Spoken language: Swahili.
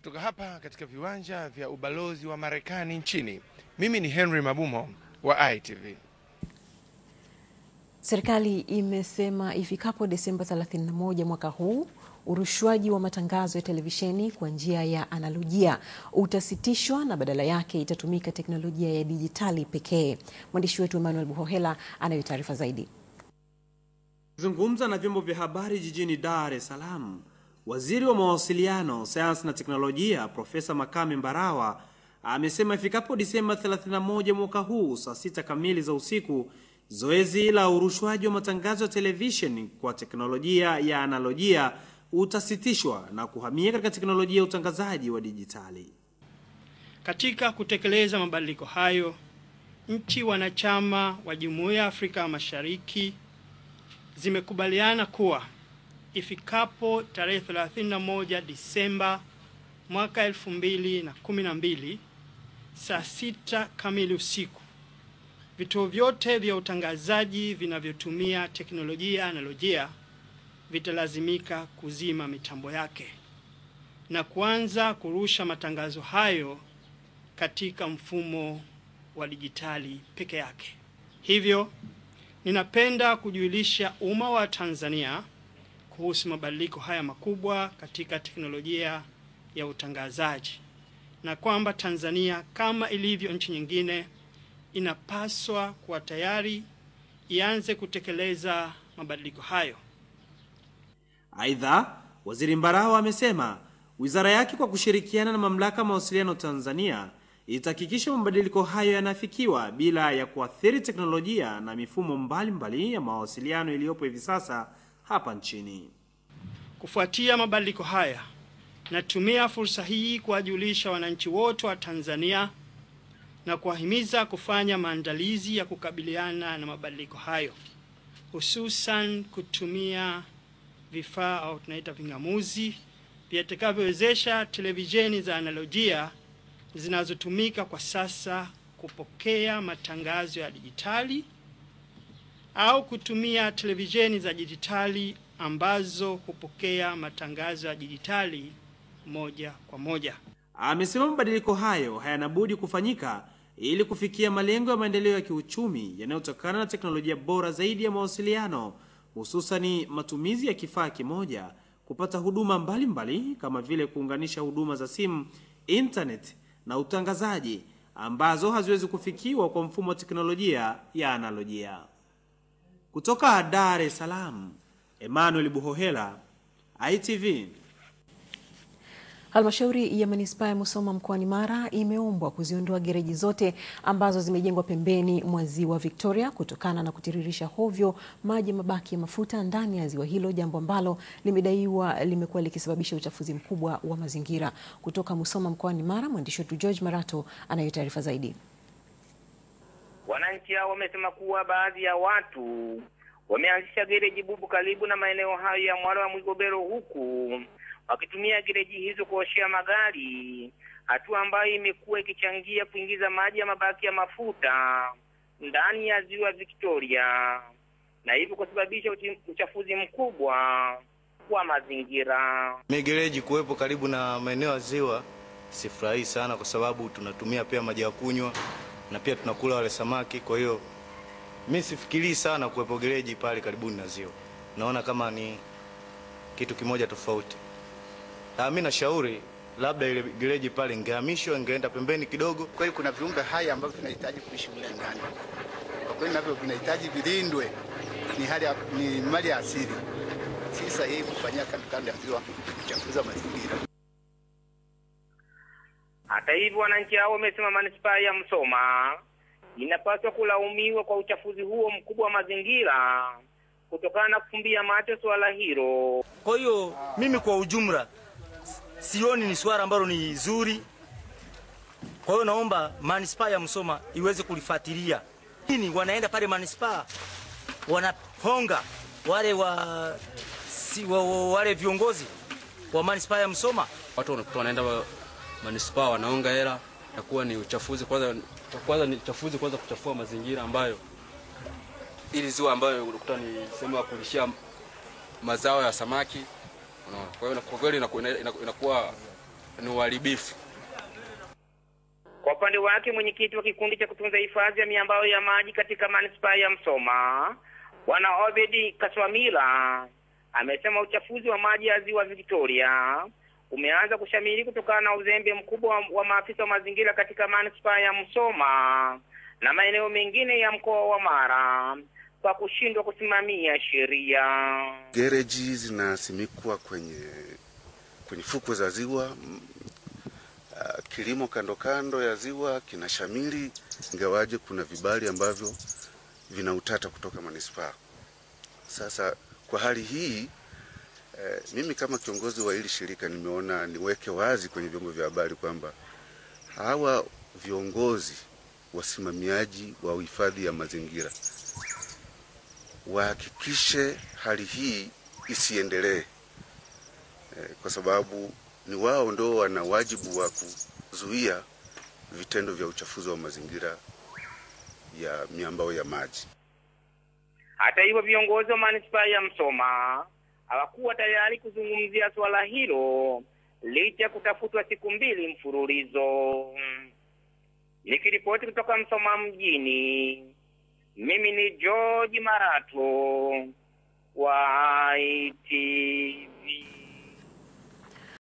kutoka hapa katika viwanja vya ubalozi wa Marekani nchini. Mimi ni Henry Mabumo wa ITV. Serikali imesema ifikapo Desemba 31 mwaka huu, urushwaji wa matangazo ya televisheni kwa njia ya analojia utasitishwa na badala yake itatumika teknolojia ya dijitali pekee. Mwandishi wetu Emmanuel Buhohela anayo taarifa zaidi. Zungumza na vyombo vya habari jijini Dar es Salaam, Waziri wa Mawasiliano, Sayansi na Teknolojia Profesa Makame Mbarawa amesema ifikapo Disemba 31 mwaka huu saa 6 kamili za usiku, zoezi la urushwaji wa matangazo ya televisheni kwa teknolojia ya analojia utasitishwa na kuhamia katika teknolojia ya utangazaji wa dijitali. Katika kutekeleza mabadiliko hayo, nchi wanachama wa Jumuiya ya Afrika Mashariki zimekubaliana kuwa ifikapo tarehe 31 Disemba mwaka 2012 saa 6 kamili usiku, vituo vyote vya utangazaji vinavyotumia teknolojia analojia vitalazimika kuzima mitambo yake na kuanza kurusha matangazo hayo katika mfumo wa dijitali peke yake. Hivyo, ninapenda kujulisha umma wa Tanzania kuhusu mabadiliko haya makubwa katika teknolojia ya utangazaji, na kwamba Tanzania kama ilivyo nchi nyingine inapaswa kuwa tayari ianze kutekeleza mabadiliko hayo. Aidha, Waziri Mbarawa amesema wizara yake kwa kushirikiana na Mamlaka Mawasiliano Tanzania itahakikisha mabadiliko hayo yanafikiwa bila ya kuathiri teknolojia na mifumo mbalimbali ya mawasiliano iliyopo hivi sasa hapa nchini. Kufuatia mabadiliko haya, natumia fursa hii kuwajulisha wananchi wote wa Tanzania na kuwahimiza kufanya maandalizi ya kukabiliana na mabadiliko hayo, hususan kutumia vifaa au tunaita vingamuzi vitakavyowezesha televisheni za analojia zinazotumika kwa sasa kupokea matangazo ya dijitali au kutumia televisheni za dijitali ambazo hupokea matangazo ya dijitali moja kwa moja. Amesema mabadiliko hayo hayana budi kufanyika ili kufikia malengo ya maendeleo ya kiuchumi yanayotokana na teknolojia bora zaidi ya mawasiliano, hususani matumizi ya kifaa kimoja kupata huduma mbalimbali kama vile kuunganisha huduma za simu, internet na utangazaji ambazo haziwezi kufikiwa kwa mfumo wa teknolojia ya analojia. Kutoka Dar es Salaam, Emmanuel Buhohela, ITV. Halmashauri ya Manispaa ya Musoma mkoani Mara imeombwa kuziondoa gereji zote ambazo zimejengwa pembeni mwa Ziwa Victoria kutokana na kutiririsha hovyo maji mabaki ya mafuta ndani ya ziwa hilo, jambo ambalo limedaiwa limekuwa likisababisha uchafuzi mkubwa wa mazingira. Kutoka Musoma mkoani Mara, mwandishi wetu George Marato anayo taarifa zaidi. Wananchi hao wamesema kuwa baadhi ya watu wameanzisha gereji bubu karibu na maeneo hayo ya Mwaro wa Mwigobero, huku wakitumia gereji hizo kuoshea magari, hatua ambayo imekuwa ikichangia kuingiza maji ya mabaki ya mafuta ndani ya Ziwa Victoria na hivyo kusababisha uchafuzi mkubwa wa mazingira. Gereji kuwepo karibu na maeneo ya ziwa sifurahi sana, kwa sababu tunatumia pia maji ya kunywa na pia tunakula wale samaki. Kwa hiyo mimi sifikirii sana kuwepo gereji pale karibu na ziwa. Naona kama ni kitu kimoja tofauti. Mimi nashauri labda ile gereji pale ingehamishwa, ingeenda pembeni kidogo. Kwa hiyo kuna viumbe hai ambavyo vinahitaji kuishi mle ndani. Kwa kweli navyo vinahitaji vilindwe. Ni mali ya asili. Si sahihi kufanyia kando ya ziwa kuchafuza mazingira. Hata hivyo, wananchi hao wamesema Manispaa ya Musoma inapaswa kulaumiwa kwa uchafuzi huo mkubwa wa mazingira kutokana na kufumbia macho swala hilo. Kwa hiyo mimi kwa ujumla sioni ni swala ambalo ni zuri. Kwa hiyo naomba Manispaa ya Musoma iweze kulifuatilia. Nini wanaenda pale Manispaa wanahonga wale viongozi wa Manispaa ya Musoma. Watu wanaenda Manispaa wanaonga hela na kuwa ni uchafuzi kwanza ni uchafuzi kuchafua mazingira ambayo ili ziwa ambayo unakuta ni sehemu ya kulishia mazao ya samaki. Kwa hiyo kwa kweli inakuwa ni uharibifu. Kwa upande wake, mwenyekiti wa kikundi cha kutunza hifadhi ya miambao ya maji katika manispaa ya Msoma, Bwana Obedi Kaswamila, amesema uchafuzi wa maji ya ziwa Victoria umeanza kushamiri kutokana na uzembe mkubwa wa maafisa wa mazingira katika manispaa ya Msoma na maeneo mengine ya mkoa wa Mara kwa kushindwa kusimamia sheria. Gereji zinasimikwa kwenye fukwe za ziwa. Kilimo kando kando ya ziwa kinashamiri, ingawaje kuna vibali ambavyo vina utata kutoka manispaa. Sasa kwa hali hii mimi kama kiongozi wa hili shirika nimeona niweke wazi kwenye vyombo vya habari kwamba hawa viongozi wasimamiaji wa uhifadhi ya mazingira wahakikishe hali hii isiendelee, kwa sababu ni wao ndio wana wajibu wa kuzuia vitendo vya uchafuzi wa mazingira ya miambao ya maji. Hata hivyo, viongozi wa manispaa ya Msoma hawakuwa tayari kuzungumzia swala hilo licha kutafutwa siku 2 mfululizo. Nikiripoti kutoka Msoma mjini, mimi ni George Marato wa ITV.